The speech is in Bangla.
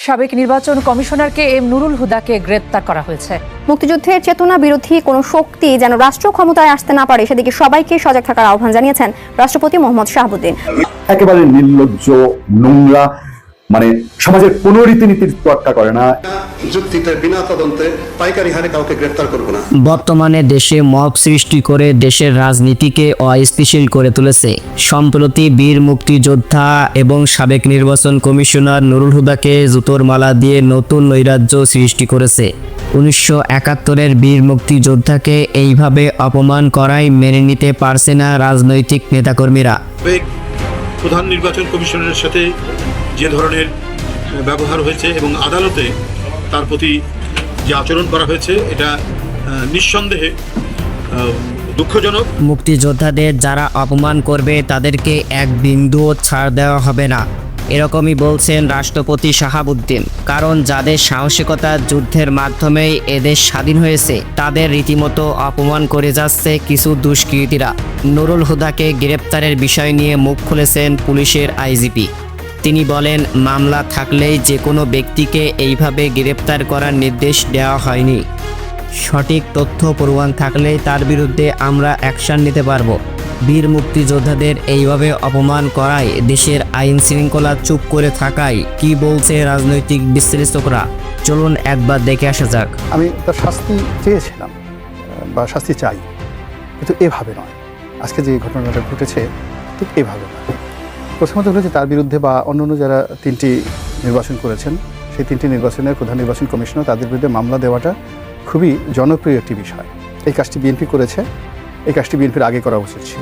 সাবেক নির্বাচন কমিশনারকে এম নুরুল হুদাকে গ্রেপ্তার করা হয়েছে। মুক্তিযুদ্ধের চেতনা বিরোধী কোনো শক্তি যেন রাষ্ট্র ক্ষমতায় আসতে না পারে সেদিকে সবাইকে সজাগ থাকার আহ্বান জানিয়েছেন রাষ্ট্রপতি মোহাম্মদ শাহাবুদ্দিন। একেবারে নির্লজ্জ, নোংরা, মানে সমাজের কোনো রীতিনীতির তোয়াক্কা করে না। যুক্তিতে বিনা তদন্তে পাইকারি হারে কাউকে গ্রেফতার করব না। বর্তমানে দেশে মব সৃষ্টি করে দেশের রাজনীতিকে অস্থিতিশীল করে তুলেছে। সম্প্রতি বীর মুক্তিযোদ্ধা এবং সাবেক নির্বাচন কমিশনার নুরুল হুদাকে জুতোর মালা দিয়ে নতুন নৈরাজ্য সৃষ্টি করেছে। 1971-এর বীর মুক্তিযোদ্ধাকে এইভাবে অপমান করাই মেনে নিতে পারছে না রাজনৈতিক নেতাকর্মীরা। প্রধান নির্বাচন কমিশনারের সাথে যে ধরনের ব্যবহার হয়েছে এবং আদালতে তার প্রতি যে আচরণ করা হয়েছে এটা নিঃসন্দেহে দুঃখজনক। মুক্তিযোদ্ধাদের যারা অপমান করবে তাদেরকে এক বিন্দুও ছাড় দেওয়া হবে না, এরকমই বলছেন রাষ্ট্রপতি শাহাবুদ্দিন। কারণ যাদের সাহসিকতা যুদ্ধের মাধ্যমেই এদেশ স্বাধীন হয়েছে তাদের রীতিমতো অপমান করে যাচ্ছে কিছু দুষ্কৃতীরা। নুরুল হুদাকে গ্রেপ্তারের বিষয় নিয়ে মুখ খুলেছেন পুলিশের আইজিপি। তিনি বলেন, মামলা থাকলেই যে কোনো ব্যক্তিকে এইভাবে গ্রেপ্তার করার নির্দেশ দেওয়া হয়নি। সঠিক তথ্য প্রমাণ থাকলেই তার বিরুদ্ধে আমরা অ্যাকশন নিতে পারব। বীর মুক্তিযোদ্ধাদের এইভাবে অপমান করায়, দেশের আইন শৃঙ্খলা চুপ করে থাকায় কি বলছে রাজনৈতিক বিশ্লেষকরা, চলুন একবার দেখে আসা যাক। আমি তার শাস্তি চেয়েছিলাম বা শাস্তি চাই, কিন্তু এভাবে নয়। আজকে যে ঘটনাটা ঘটেছে ঠিক এভাবে নয়। প্রথমত হলো যে তার বিরুদ্ধে বা অন্যান্য যারা 3টি নির্বাচন করেছেন সেই 3টি নির্বাচনের প্রধান নির্বাচন কমিশনার তাদের বিরুদ্ধে মামলা দেওয়াটা খুবই জনপ্রিয় একটি বিষয়। এই কাজটি বিএনপি করেছে, এই কাজটি বিএনপির আগে করা উচিত ছিল।